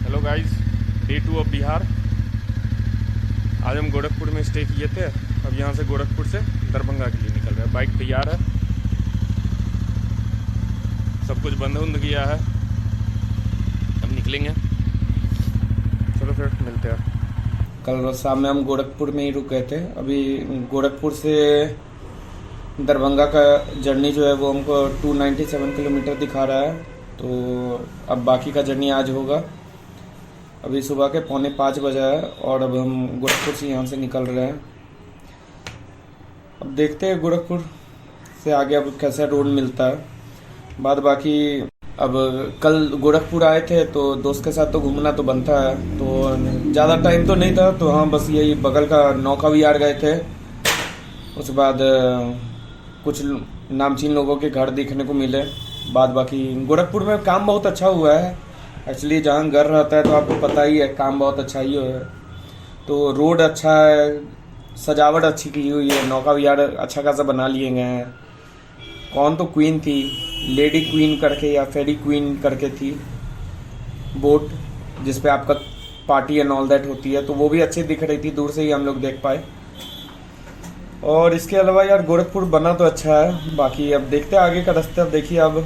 Hello guys, day 2 of Bihar. आज हम गोरखपुर में स्टे किए थे। अब यहाँ से गोरखपुर से दरभंगा के लिए निकल रहे हैं। बाइक तैयार है, सब कुछ बंद उंद किया है। अब निकलेंगे, चलो फिर मिलते हैं। कल शाम में हम गोरखपुर में ही रुक गए थे। अभी गोरखपुर से दरभंगा का जर्नी जो है वो हमको 297 किलोमीटर दिखा रहा है। तो अब बाकी का जर्नी आज होगा। अभी सुबह के 4:45 बजे है और अब हम गोरखपुर से यहाँ से निकल रहे हैं। अब देखते हैं गोरखपुर से आगे अब कैसा रोड मिलता है। बाद बाकी अब कल गोरखपुर आए थे तो दोस्त के साथ तो घूमना तो बनता है, तो ज़्यादा टाइम तो नहीं था। तो हाँ, बस यही बगल का नौका विहार गए थे। उसके बाद कुछ नामचीन लोगों के घर देखने को मिले। बाद बाकी गोरखपुर में काम बहुत अच्छा हुआ है। एक्चुअली जहाँ घर रहता है तो आपको पता ही है, काम बहुत अच्छा ही है। तो रोड अच्छा है, सजावट अच्छी की हुई है, नौका विहार अच्छा खासा बना लिए गए हैं। कौन तो क्वीन थी, लेडी क्वीन करके या फेरी क्वीन करके थी बोट, जिसपे आपका पार्टी एंड ऑल दैट होती है, तो वो भी अच्छी दिख रही थी, दूर से ही हम लोग देख पाए। और इसके अलावा यार गोरखपुर बना तो अच्छा है। बाकी अब देखते हैं आगे का रास्ता। अब देखिए, अब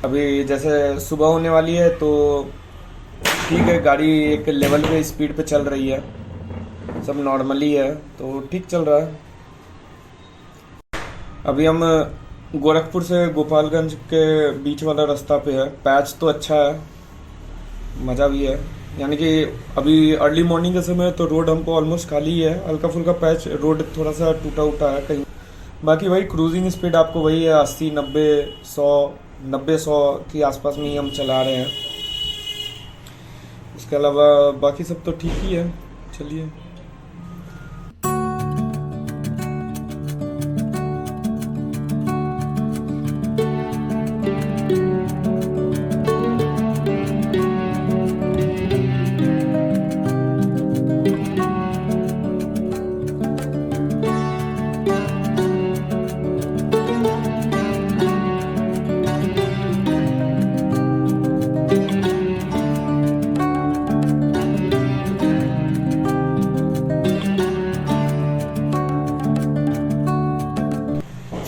अभी जैसे सुबह होने वाली है तो ठीक है, गाड़ी एक लेवल पे स्पीड पे चल रही है, सब नॉर्मली है तो ठीक चल रहा है। अभी हम गोरखपुर से गोपालगंज के बीच वाला रास्ता पे है। पैच तो अच्छा है, मज़ा भी है। यानी कि अभी अर्ली मॉर्निंग के समय तो रोड हमको ऑलमोस्ट खाली है, हल्का फुल्का पैच रोड थोड़ा सा टूटा उटा है कहीं। बाकी वही क्रूजिंग स्पीड आपको वही है 80 90 100 के आसपास में ही हम चला रहे हैं। इसके अलावा बाकी सब तो ठीक ही है। चलिए,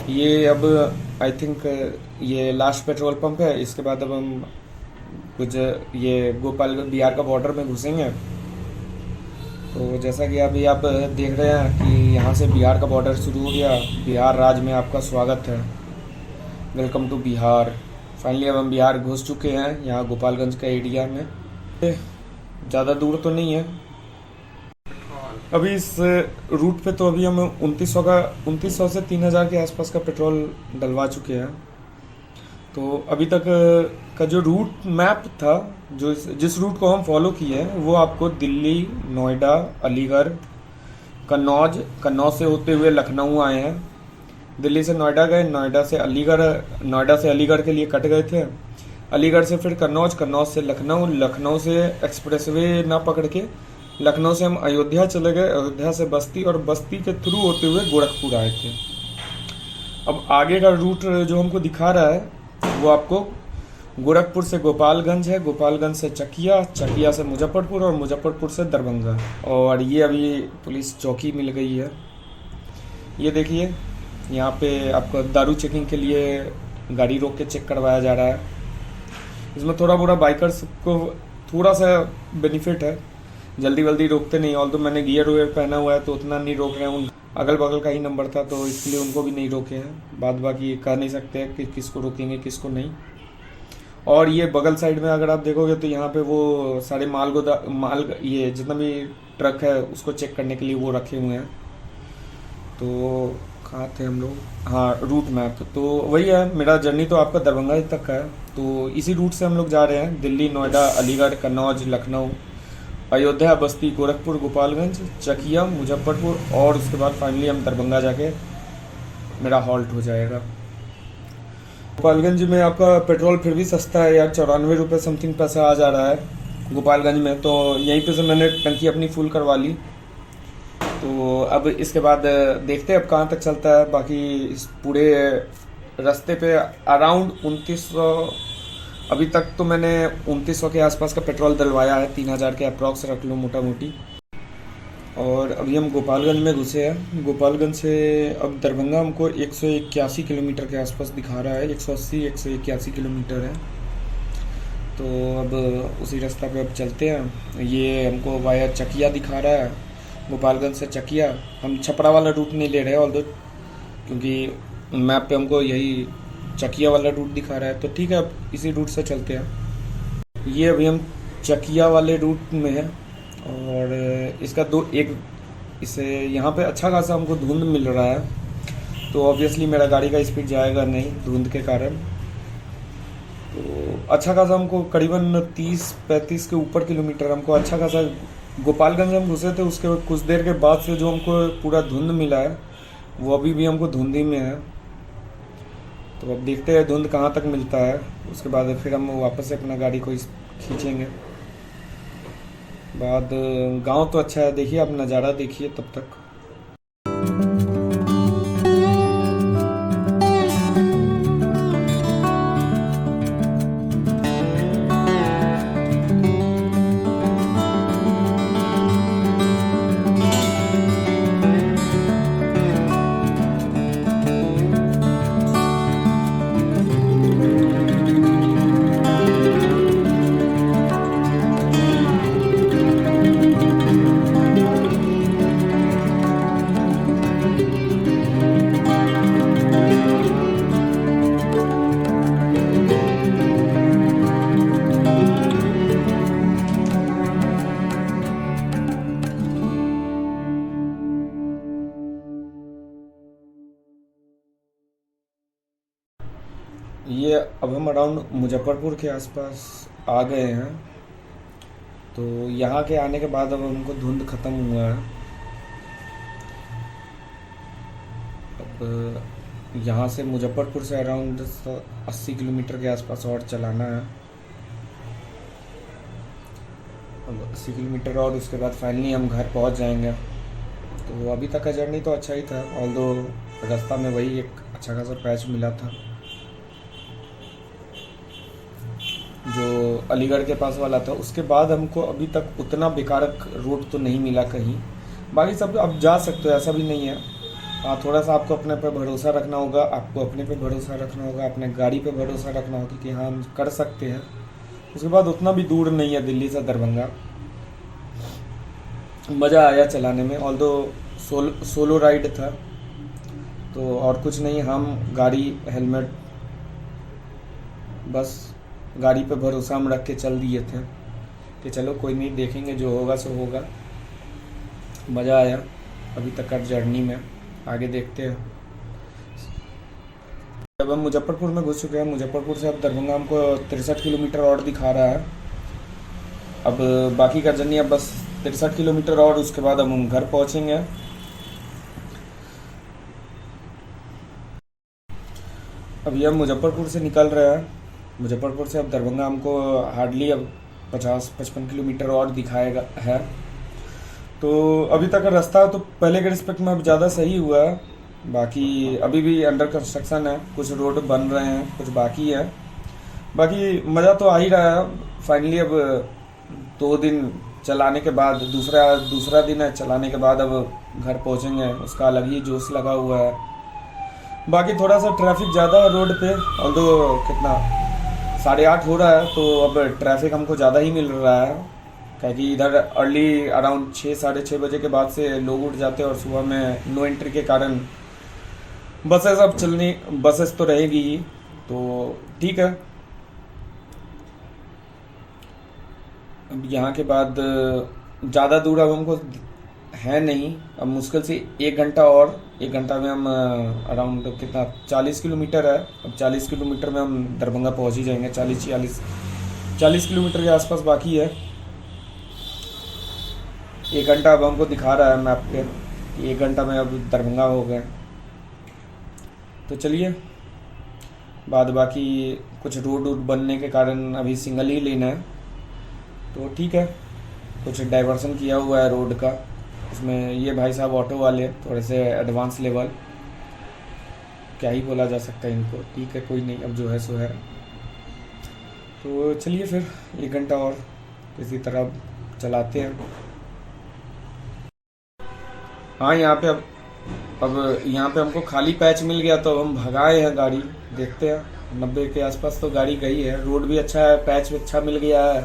ये अब आई थिंक ये लास्ट पेट्रोल पंप है। इसके बाद अब हम कुछ ये गोपाल बिहार का बॉर्डर में घुसेंगे। तो जैसा कि अभी आप देख रहे हैं कि यहाँ से बिहार का बॉर्डर शुरू हो गया। बिहार राज्य में आपका स्वागत है, वेलकम टू बिहार। फाइनली अब हम बिहार घुस चुके हैं, यहाँ गोपालगंज का एरिया में। ज़्यादा दूर तो नहीं है। अभी इस रूट पे तो अभी हम 2900 से 3000 के आसपास का पेट्रोल डलवा चुके हैं। तो अभी तक का जो रूट मैप था, जो जिस रूट को हम फॉलो किए हैं, वो आपको दिल्ली, नोएडा, अलीगढ़, कन्नौज से होते हुए लखनऊ आए हैं। दिल्ली से नोएडा गए, नोएडा से अलीगढ़ के लिए कट गए थे। अलीगढ़ से फिर कन्नौज से लखनऊ से एक्सप्रेसवे ना पकड़ के लखनऊ से हम अयोध्या चले गए, अयोध्या से बस्ती, और बस्ती के थ्रू होते हुए गोरखपुर आए थे। अब आगे का रूट जो हमको दिखा रहा है वो आपको गोरखपुर से गोपालगंज है, गोपालगंज से चकिया से मुजफ्फरपुर, और मुजफ्फरपुर से दरभंगा। और ये अभी पुलिस चौकी मिल गई है। ये देखिए, यहाँ पे आपको दारू चेकिंग के लिए गाड़ी रोक के चेक करवाया जा रहा है। इसमें थोड़ा मोड़ा बाइकर्स को थोड़ा सा बेनिफिट है, जल्दी रोकते नहीं। ऑल तो मैंने गियर वेयर पहना हुआ है तो उतना नहीं रोक रहे हैं। उन अगल बगल का ही नंबर था तो इसलिए उनको भी नहीं रोके हैं। बाद बाकी कह नहीं सकते कि किसको रोकेंगे किसको नहीं। और ये बगल साइड में अगर आप देखोगे तो यहाँ पे वो सारे माल ये जितना भी ट्रक है उसको चेक करने के लिए वो रखे हुए हैं। तो कहाँ थे हम लोग? हाँ, रूट मैप तो वही है। मेरा जर्नी तो आपका दरभंगा तक का है, तो इसी रूट से हम लोग जा रहे हैं। दिल्ली, नोएडा, अलीगढ़, कन्नौज, लखनऊ, अयोध्या, बस्ती, गोरखपुर, गोपालगंज, चकिया, मुजफ्फरपुर, और उसके बाद फाइनली हम दरभंगा जाके मेरा हॉल्ट हो जाएगा। गोपालगंज में आपका पेट्रोल फिर भी सस्ता है यार, 94 रुपये समथिंग पैसा आ जा रहा है गोपालगंज में। तो यहीं पे से मैंने टंकी अपनी फुल करवा ली। तो अब इसके बाद देखते हैं अब कहाँ तक चलता है। बाकी इस पूरे रास्ते पे अराउंड 2900 अभी तक तो मैंने 2900 के आसपास का पेट्रोल डलवाया है, 3000 के अप्रॉक्स रख लूँ मोटा मोटी। और अभी हम गोपालगंज में घुसे हैं। गोपालगंज से अब दरभंगा हमको 181 किलोमीटर के आसपास दिखा रहा है, 180-181 किलोमीटर है। तो अब उसी रास्ता पे अब चलते हैं। ये हमको वाया चकिया दिखा रहा है, गोपालगंज से चकिया। हम छपरा वाला रूट नहीं ले रहे ऑल्दो, क्योंकि मैप पे हमको यही चकिया वाला रूट दिखा रहा है। तो ठीक है, अब इसी रूट से चलते हैं। ये अभी हम चकिया वाले रूट में है और इसका इसे यहाँ पे अच्छा खासा हमको धुंध मिल रहा है। तो ऑब्वियसली मेरा गाड़ी का स्पीड जाएगा नहीं धुंध के कारण। तो अच्छा खासा हमको करीबन 30-35 के ऊपर किलोमीटर हमको अच्छा खासा, गोपालगंज हम घुसे थे उसके कुछ देर के बाद से जो हमको पूरा धुंध मिला है वो अभी भी हमको धुंध ही में है। तो अब देखते हैं धुंध कहाँ तक मिलता है, उसके बाद फिर हम वापस से अपना गाड़ी को खींचेंगे। बाद गांव तो अच्छा है, देखिए आप नज़ारा देखिए तब तक। ये अब हम अराउंड मुजफ्फरपुर के आसपास आ गए हैं। तो यहाँ के आने के बाद अब हमको धुंध ख़त्म हुआ है। अब यहाँ से मुजफ्फरपुर से अराउंड 80 किलोमीटर के आसपास और चलाना है। अब 80 किलोमीटर और उसके बाद फाइनली हम घर पहुँच जाएंगे। तो अभी तक का जर्नी तो अच्छा ही था, ऑल्दो रास्ता में वही एक अच्छा खासा पैच मिला था जो अलीगढ़ के पास वाला था। उसके बाद हमको अभी तक उतना बेकार रोड तो नहीं मिला कहीं। बाकी सब अब जा सकते हो, ऐसा भी नहीं है। हाँ, थोड़ा सा आपको अपने पे भरोसा रखना होगा, आपको अपने पे भरोसा रखना होगा, अपने गाड़ी पे भरोसा रखना होगा कि हाँ हम कर सकते हैं। उसके बाद उतना भी दूर नहीं है दिल्ली से दरभंगा। मज़ा आया चलाने में, ऑल्दो सोलो राइड था तो और कुछ नहीं। हम गाड़ी हेलमेट बस गाड़ी पे भरोसा हम रख के चल दिए थे कि चलो कोई नहीं, देखेंगे जो होगा सो होगा। मज़ा आया अभी तक का जर्नी में, आगे देखते हैं। अब हम मुजफ्फरपुर में घुस चुके हैं। मुजफ्फरपुर से अब दरभंगा हमको 63 किलोमीटर और दिखा रहा है। अब बाकी का जर्नी अब बस 63 किलोमीटर और, उसके बाद हम घर पहुंचेंगे। अब ये मुजफ्फरपुर से निकल रहे हैं। मुजफ्फरपुर से अब दरभंगा हमको हार्डली अब 50-55 किलोमीटर और दिखाएगा है। तो अभी तक का रास्ता तो पहले के रिस्पेक्ट में अब ज़्यादा सही हुआ है। बाकी अभी भी अंडर कंस्ट्रक्शन है, कुछ रोड बन रहे हैं, कुछ बाकी है। बाकी मज़ा तो आ ही रहा है। फाइनली अब 2 दिन चलाने के बाद, दूसरा दिन है चलाने के बाद अब घर पहुंचेंगे, उसका अलग ही जोश लगा हुआ है। बाकी थोड़ा सा ट्रैफिक ज़्यादा है रोड पे, ऑल्दो कितना 8:30 हो रहा है तो अब ट्रैफिक हमको ज़्यादा ही मिल रहा है, क्योंकि इधर अर्ली अराउंड 6-6:30 बजे के बाद से लोग उठ जाते हैं और सुबह में नो एंट्री के कारण बसेस तो रहेगी ही। तो ठीक है, अब यहाँ के बाद ज़्यादा दूर अब हमको है नहीं। अब मुश्किल से 1 घंटा और, 1 घंटा में हम अराउंड कितना 40 किलोमीटर है। अब 40 किलोमीटर में हम दरभंगा पहुँच ही जाएंगे। 40 किलोमीटर के आसपास बाकी है। 1 घंटा अब हमको दिखा रहा है मैप पे, 1 घंटा में अब दरभंगा हो गए। तो चलिए, बाद बाकी कुछ रोड बनने के कारण अभी सिंगल ही लेना है तो ठीक है। कुछ डाइवर्सन किया हुआ है रोड का, इसमें ये भाई साहब ऑटो वाले थोड़े से एडवांस लेवल, क्या ही बोला जा सकता है इनको। ठीक है, कोई नहीं, अब जो है सो है। तो चलिए फिर 1 घंटा और किसी तरह चलाते हैं। हाँ, यहाँ पे अब यहाँ पे हमको खाली पैच मिल गया तो अब हम भगाए हैं गाड़ी। देखते हैं 90 के आसपास तो गाड़ी गई है। रोड भी अच्छा है, पैच भी अच्छा मिल गया है,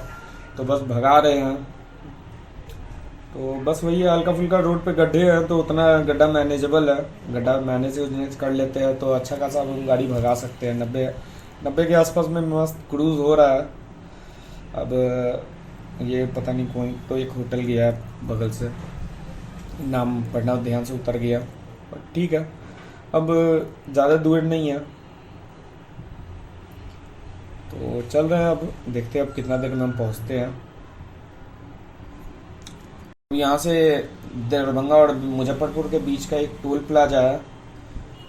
तो बस भगा रहे हैं। तो बस वही है, हल्का फुल्का रोड पे गड्ढे हैं तो उतना गड्ढा मैनेजेबल है, गड्ढा मैनेज कर लेते हैं तो अच्छा खासा हम गाड़ी भगा सकते हैं। 90 के आसपास में मस्त क्रूज हो रहा है। अब ये पता नहीं कौन तो एक होटल गया है बगल से, नाम पढ़ना ध्यान से उतर गया, पर ठीक है, अब ज़्यादा दूर नहीं है तो चल रहे हैं। अब देखते हैं अब कितना देर में हम पहुंचते हैं। यहाँ से दरभंगा और मुजफ्फरपुर के बीच का एक टोल प्लाजा है,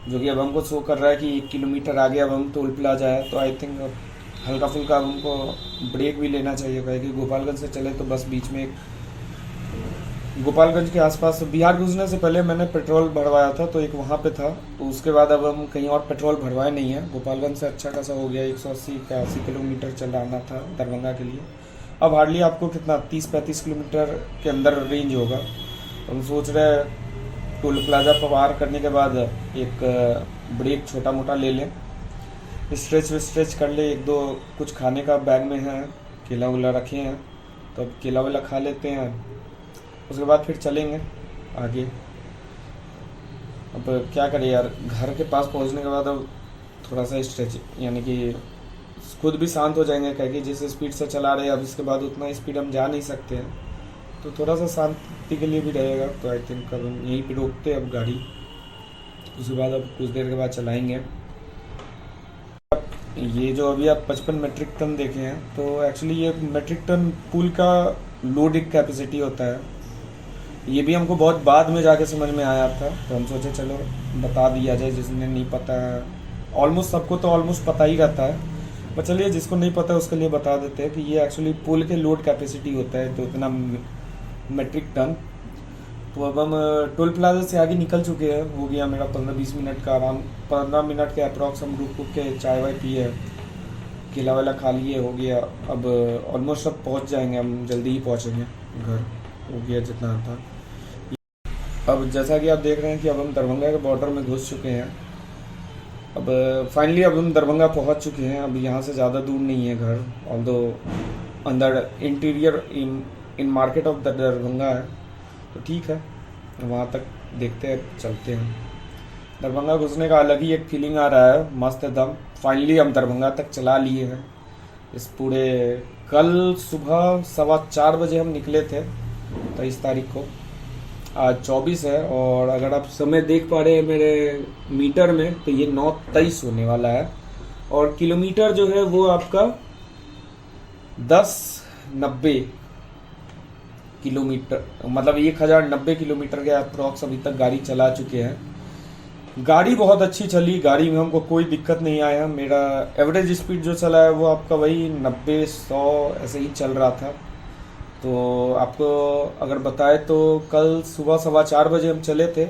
जो कि अब हमको शो कर रहा है कि 1 किलोमीटर आगे अब हम टोल प्लाजा है। तो आई थिंक हल्का फुल्का अब हमको ब्रेक भी लेना चाहिए, क्योंकि गोपालगंज से चले तो बस बीच में गोपालगंज के आसपास बिहार घुसने से पहले मैंने पेट्रोल भरवाया था तो एक वहाँ पे था, तो उसके बाद अब हम कहीं और पेट्रोल भरवाए नहीं है। गोपालगंज से अच्छा खासा हो गया, 180 का 80 किलोमीटर चलाना था दरभंगा के लिए। अब हार्डली आपको कितना 30-35 किलोमीटर के अंदर रेंज होगा। तो हम सोच रहे हैं टोल प्लाजा पर पार करने के बाद एक ब्रेक छोटा मोटा ले लें, स्ट्रेच कर ले, 1-2 कुछ खाने का बैग में है, केला वेला रखे हैं तो अब केला वेला खा लेते हैं, उसके बाद फिर चलेंगे आगे। अब क्या करें यार, घर के पास पहुंचने के बाद अब थोड़ा सा स्ट्रेच, यानी कि खुद भी शांत हो जाएंगे, क्योंकि जिस स्पीड से चला रहे हैं अब इसके बाद उतना स्पीड हम जा नहीं सकते हैं, तो थोड़ा सा शांति के लिए भी रहेगा। तो आई थिंक अब हम यहीं पे रोकते हैं अब गाड़ी, उसके बाद अब कुछ देर के बाद चलाएंगे। ये जो अभी आप 55 मेट्रिक टन देखे हैं, तो एक्चुअली ये मेट्रिक टन पुल का लोडिंग कैपेसिटी होता है। ये भी हमको बहुत बाद में जाके समझ में आया था, तो हम सोचे चलो बता दिया जाए, जिसने नहीं पता है। ऑलमोस्ट सबको तो ऑलमोस्ट पता ही रहता है, पर चलिए जिसको नहीं पता उसके लिए बता देते हैं कि ये एक्चुअली पुल के लोड कैपेसिटी होता है, तो इतना मेट्रिक टन। तो अब हम टोल प्लाजा से आगे निकल चुके हैं, हो गया मेरा 15-20 मिनट का आराम, 15 मिनट के अप्रॉक्स हम रुक के चाय वाय पिए, केला वेला खा लिए, हो गया। अब ऑलमोस्ट अब पहुंच जाएंगे, हम जल्दी ही पहुंचेंगे घर, हो गया जितना था। अब जैसा कि आप देख रहे हैं कि अब हम दरभंगा के बॉर्डर में घुस चुके हैं। अब फाइनली अब हम दरभंगा पहुंच चुके हैं। अब यहाँ से ज़्यादा दूर नहीं है घर, ऑल्दो अंदर interior in market of the Darbhanga है, तो ठीक है, वहाँ तक देखते हैं, चलते हैं। दरभंगा घुसने का अलग ही एक फीलिंग आ रहा है, मस्त एकदम। फाइनली हम दरभंगा तक चला लिए हैं इस पूरे। कल सुबह 4:15 बजे हम निकले थे 23 तारीख को, आज 24 है, और अगर आप समय देख पा रहे हैं मेरे मीटर में तो ये 9:23 होने वाला है, और किलोमीटर जो है वो आपका 1090 किलोमीटर, मतलब 1090 किलोमीटर के अप्रॉक्स अभी तक गाड़ी चला चुके हैं। गाड़ी बहुत अच्छी चली, गाड़ी में हमको कोई दिक्कत नहीं आया। मेरा एवरेज स्पीड जो चला है वो आपका वही 90-100 ऐसे ही चल रहा था। तो आपको अगर बताए तो कल सुबह 4:15 बजे हम चले थे,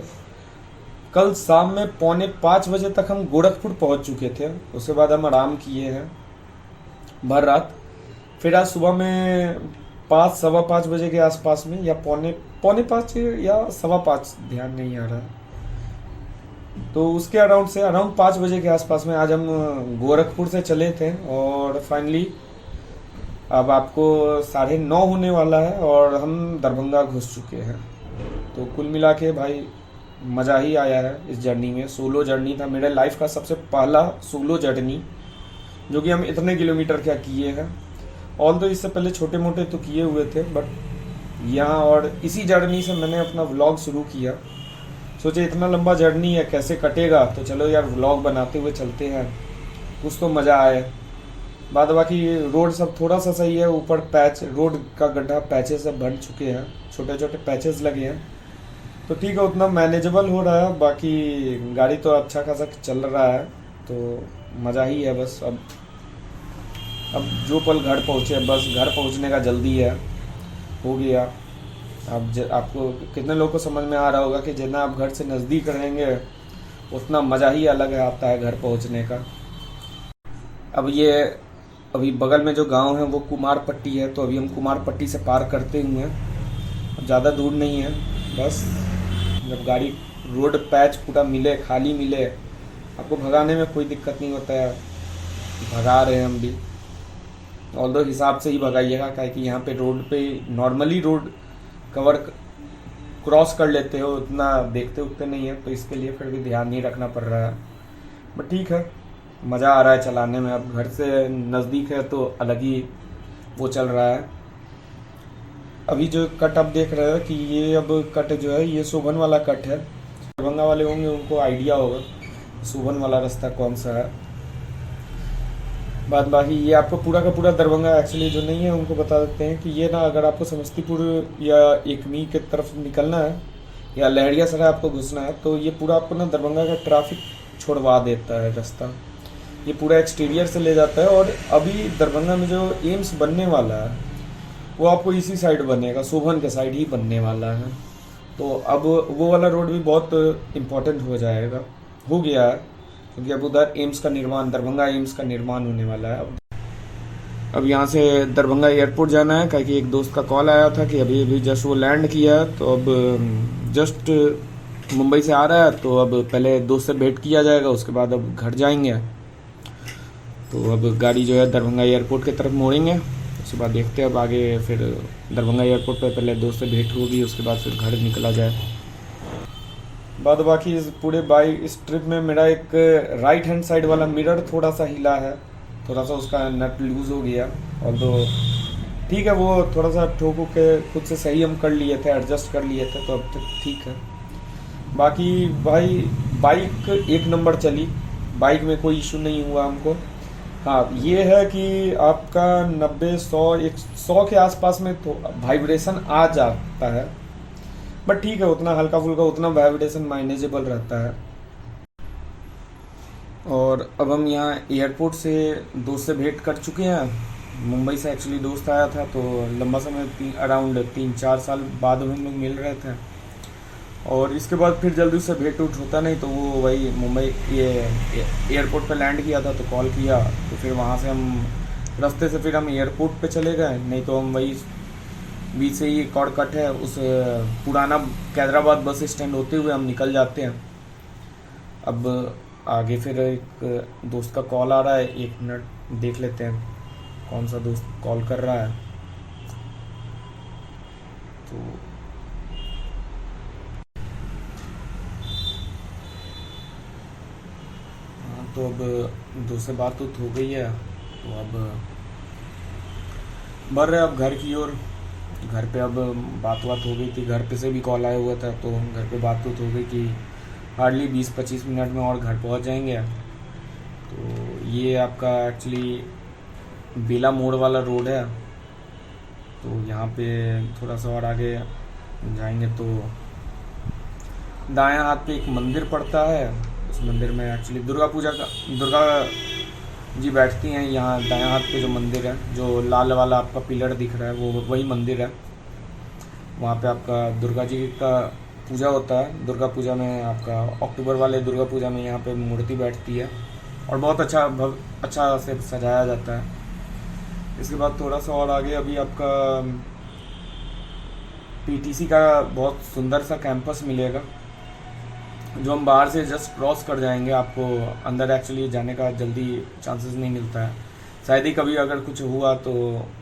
कल शाम में 4:45 बजे तक हम गोरखपुर पहुंच चुके थे। उसके बाद हम आराम किए हैं भर रात, फिर आज सुबह में 5-5:15 बजे के आसपास में, या 4:45 या 5:15, ध्यान नहीं आ रहा, तो उसके अराउंड 5 बजे के आसपास में आज हम गोरखपुर से चले थे, और फाइनली अब आपको 9:30 होने वाला है और हम दरभंगा घुस चुके हैं। तो कुल मिला के भाई मज़ा ही आया है इस जर्नी में। सोलो जर्नी था, मेरे लाइफ का सबसे पहला सोलो जर्नी, जो कि हम इतने किलोमीटर क्या किए हैं। ऑल तो इससे पहले छोटे मोटे तो किए हुए थे, बट यहाँ और इसी जर्नी से मैंने अपना व्लॉग शुरू किया। सोचे इतना लंबा जर्नी है कैसे कटेगा, तो चलो यार व्लॉग बनाते हुए चलते हैं, कुछ तो मज़ा आए। बाद बाकी रोड सब थोड़ा सा सही है, ऊपर पैच, रोड का गड्ढा पैचेस सब बन चुके हैं, छोटे छोटे पैचेस लगे हैं, तो ठीक है, उतना मैनेजेबल हो रहा है। बाकी गाड़ी तो अच्छा खासा चल रहा है, तो मज़ा ही है बस। अब जो पल घर पहुँचे, बस घर पहुँचने का जल्दी है, हो गया। आपको कितने लोगों को समझ में आ रहा होगा कि जितना आप घर से नज़दीक रहेंगे उतना मज़ा ही अलग है आता है घर पहुँचने का। अब ये अभी बगल में जो गांव है वो कुमार पट्टी है, तो अभी हम कुमार पट्टी से पार करते हुए हैं, ज़्यादा दूर नहीं है। बस जब गाड़ी रोड पैच पूरा मिले, खाली मिले, आपको भगाने में कोई दिक्कत नहीं होता है, भगा रहे हैं हम भी। ऑल्दो हिसाब से ही भगाइएगा, क्या कि यहाँ पे रोड पे नॉर्मली रोड कवर क्रॉस कर लेते हो, उतना देखते उठते नहीं है, तो इसके लिए फिर भी ध्यान नहीं रखना पड़ रहा है। बट ठीक है, मज़ा आ रहा है चलाने में। अब घर से नज़दीक है तो अलग ही वो चल रहा है। अभी जो कट आप देख रहे हैं कि ये अब कट जो है ये शोभन वाला कट है। दरभंगा वाले होंगे उनको आइडिया होगा शोभन वाला रास्ता कौन सा है। बाद बाकी ये आपको पूरा का पूरा दरभंगा एक्चुअली जो नहीं है उनको बता देते हैं कि ये ना, अगर आपको समस्तीपुर या एकमी की तरफ निकलना है या लहरियासराय आपको घुसना है, तो ये पूरा आपको ना दरभंगा का ट्रैफिक छोड़वा देता है रास्ता। ये पूरा एक्सटीरियर से ले जाता है, और अभी दरभंगा में जो एम्स बनने वाला है वो आपको इसी साइड बनेगा, शोभन के साइड ही बनने वाला है। तो अब वो वाला रोड भी बहुत इम्पोर्टेंट हो जाएगा, हो गया है, क्योंकि अब उधर एम्स का निर्माण, दरभंगा एम्स का निर्माण होने वाला है। अब यहाँ से दरभंगा एयरपोर्ट जाना है, क्योंकि एक दोस्त का कॉल आया था कि अभी अभी जस्ट वो लैंड किया है, तो अब जस्ट मुंबई से आ रहा है, तो अब पहले दोस्त से भेंट किया जाएगा, उसके बाद अब घर जाएंगे। तो अब गाड़ी जो है दरभंगा एयरपोर्ट की तरफ मोड़ेंगे, उसके बाद देखते हैं अब आगे। फिर दरभंगा एयरपोर्ट पे पहले दोस्त से भेंट होगी, उसके बाद फिर घर निकला जाए। बाद बाकी इस पूरे बाइक इस ट्रिप में मेरा एक राइट हैंड साइड वाला मिरर थोड़ा सा हिला है, थोड़ा सा उसका नट लूज हो गया, और तो ठीक है, वो थोड़ा सा ठोक के खुद से सही हम कर लिए थे, एडजस्ट कर लिए थे, तो अब तक ठीक है। बाकी भाई बाइक एक नंबर चली, बाइक में कोई इशू नहीं हुआ हमको। हाँ, ये है कि आपका 90-100 के आसपास में तो वाइब्रेशन आ जाता है, बट ठीक है, उतना हल्का फुल्का उतना वाइब्रेशन मैनेजेबल रहता है। और अब हम यहाँ एयरपोर्ट से दोस्त से भेंट कर चुके हैं। मुंबई से एक्चुअली दोस्त आया था, तो लंबा समय अराउंड 3-4 साल बाद हम लोग मिल रहे थे, और इसके बाद फिर जल्दी से भेंट उठ होता नहीं, तो वो वही मुंबई ये एयरपोर्ट पे लैंड किया था, तो कॉल किया, तो फिर वहाँ से हम रास्ते से फिर हम एयरपोर्ट पे चले गए, नहीं तो हम वही बीच से ही एक और कट है, उस पुराना कैदराबाद बस स्टैंड होते हुए हम निकल जाते हैं। अब आगे फिर एक दोस्त का कॉल आ रहा है, 1 मिनट देख लेते हैं कौन सा दोस्त कॉल कर रहा है। तो अब दोस्त से बात हो गई है, तो अब बढ़ रहे अब घर की ओर। घर पे अब बात हो गई थी, घर पे से भी कॉल आया हुआ था, तो घर पे बात हो गई कि हार्डली 20-25 मिनट में और घर पहुंच जाएंगे। तो ये आपका एक्चुअली बेला मोड़ वाला रोड है, तो यहाँ पे थोड़ा सा और आगे जाएंगे तो दायां हाथ पे एक मंदिर पड़ता है। उस मंदिर में एक्चुअली दुर्गा जी बैठती हैं। यहाँ दायां हाथ पे जो मंदिर है, जो लाल वाला आपका पिलर दिख रहा है, वो वही मंदिर है। वहाँ पे आपका दुर्गा जी का पूजा होता है। दुर्गा पूजा में आपका अक्टूबर वाले दुर्गा पूजा में यहाँ पे मूर्ति बैठती है, और बहुत अच्छा से सजाया जाता है। इसके बाद थोड़ा सा और आगे अभी आपका पीटीसी का बहुत सुंदर सा कैंपस मिलेगा, जो हम बाहर से जस्ट क्रॉस कर जाएंगे। आपको अंदर एक्चुअली जाने का जल्दी चांसेस नहीं मिलता है, शायद ही कभी अगर कुछ हुआ तो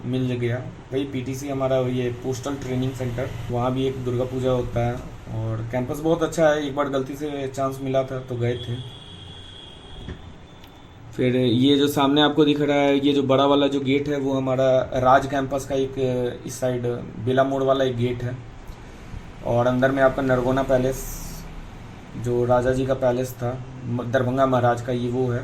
मिल गया। वही पीटीसी हमारा ये पोस्टल ट्रेनिंग सेंटर, वहाँ भी एक दुर्गा पूजा होता है, और कैंपस बहुत अच्छा है। एक बार गलती से चांस मिला था तो गए थे। फिर ये जो सामने आपको दिख रहा है, ये जो बड़ा वाला जो गेट है, वो हमारा राज कैंपस का एक इस साइड बेला मोड़ वाला एक गेट है। और अंदर में आपका नरगोना पैलेस, जो राजा जी का पैलेस था दरभंगा महाराज का, ये वो है।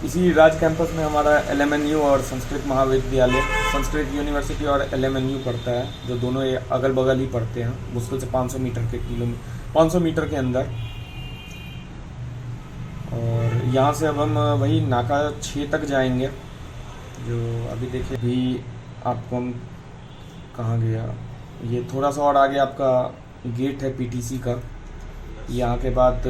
इसी राज कैंपस में हमारा LMNU और संस्कृत महाविद्यालय, संस्कृत यूनिवर्सिटी और LMNU पढ़ता है, जो दोनों अगल बगल ही पढ़ते हैं, मुश्किल से 500 मीटर के अंदर। और यहाँ से अब हम वही नाका 6 तक जाएंगे, जो अभी देखिए अभी आपको हम कहाँ गया, ये थोड़ा सा और आगे आपका गेट है पीटीसी का। यहाँ के बाद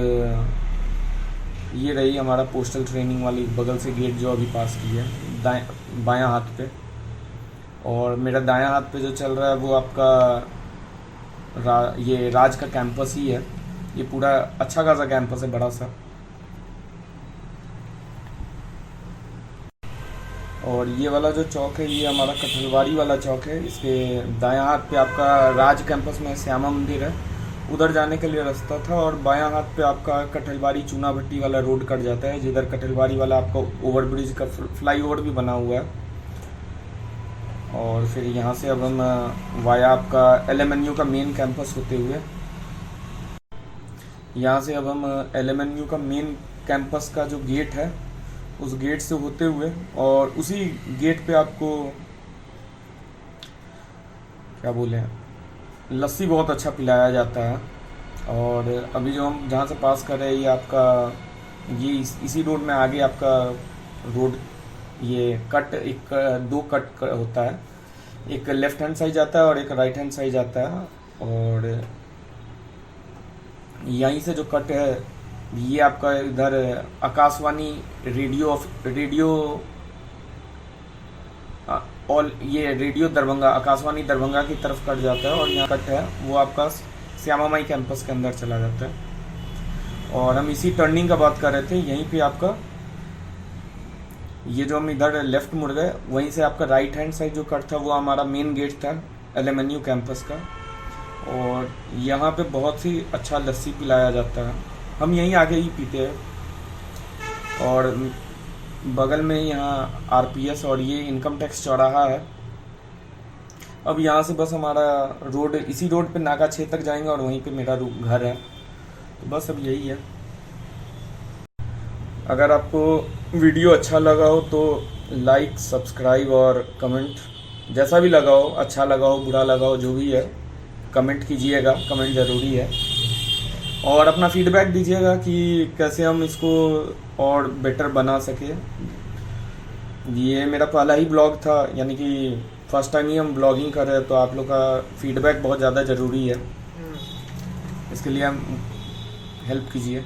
ये रही हमारा पोस्टल ट्रेनिंग वाली बगल से गेट जो अभी पास की है। बायां हाथ पे, और मेरा दायां हाथ पे जो चल रहा है वो आपका ये राज का कैंपस ही है। ये पूरा अच्छा खासा कैंपस है, बड़ा सा। और ये वाला जो चौक है ये हमारा कठलवाड़ी वाला चौक है। इसके दायां हाथ पे आपका राज कैंपस में श्यामा मंदिर है, उधर जाने के लिए रास्ता था। और बायां हाथ पे आपका कठलवाड़ी चूना भट्टी वाला रोड कट जाता है, जिधर कठलवाड़ी वाला आपका ओवरब्रिज का फ्लाईओवर भी बना हुआ है। और फिर यहाँ से अब हम वाया आपका LMNU का मेन कैंपस होते हुए, यहाँ से अब हम LMNU का मेन कैंपस का जो गेट है उस गेट से होते हुए, और उसी गेट पे आपको क्या बोले, लस्सी बहुत अच्छा पिलाया जाता है। और अभी जो हम जहाँ से पास कर रहे हैं ये आपका ये इसी रोड में आगे आपका रोड ये कट एक दो कट होता है, एक लेफ्ट हैंड साइड जाता है और एक राइट हैंड साइड जाता है। और यहीं से जो कट है ये आपका इधर आकाशवाणी रेडियो ऑल ये रेडियो दरभंगा, आकाशवाणी दरभंगा की तरफ कट जाता है। और यहाँ कट है वो आपका श्यामा माई कैंपस के अंदर चला जाता है। और हम इसी टर्निंग का बात कर रहे थे, यहीं पे आपका ये जो हम इधर लेफ्ट मुड़ गए वहीं से आपका राइट हैंड साइड जो कट था वो हमारा मेन गेट था LMNU कैंपस का। और यहाँ पे बहुत ही अच्छा लस्सी पिलाया जाता है, हम यहीं आगे ही पीते हैं। और बगल में यहाँ RPS और ये इनकम टैक्स चौराहा है। अब यहाँ से बस हमारा रोड इसी रोड पे नागा 6 तक जाएंगे और वहीं पे मेरा घर है। तो बस अब यही है। अगर आपको वीडियो अच्छा लगा हो तो लाइक, सब्सक्राइब और कमेंट, जैसा भी लगा हो, अच्छा लगा हो, बुरा लगा हो, जो भी है कमेंट कीजिएगा, कमेंट ज़रूरी है। और अपना फीडबैक दीजिएगा कि कैसे हम इसको और बेटर बना सके। ये मेरा पहला ही ब्लॉग था, यानी कि फर्स्ट टाइम ही हम ब्लॉगिंग कर रहे हैं, तो आप लोग का फीडबैक बहुत ज़्यादा ज़रूरी है। इसके लिए हम हेल्प कीजिए।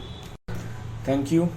Thank you.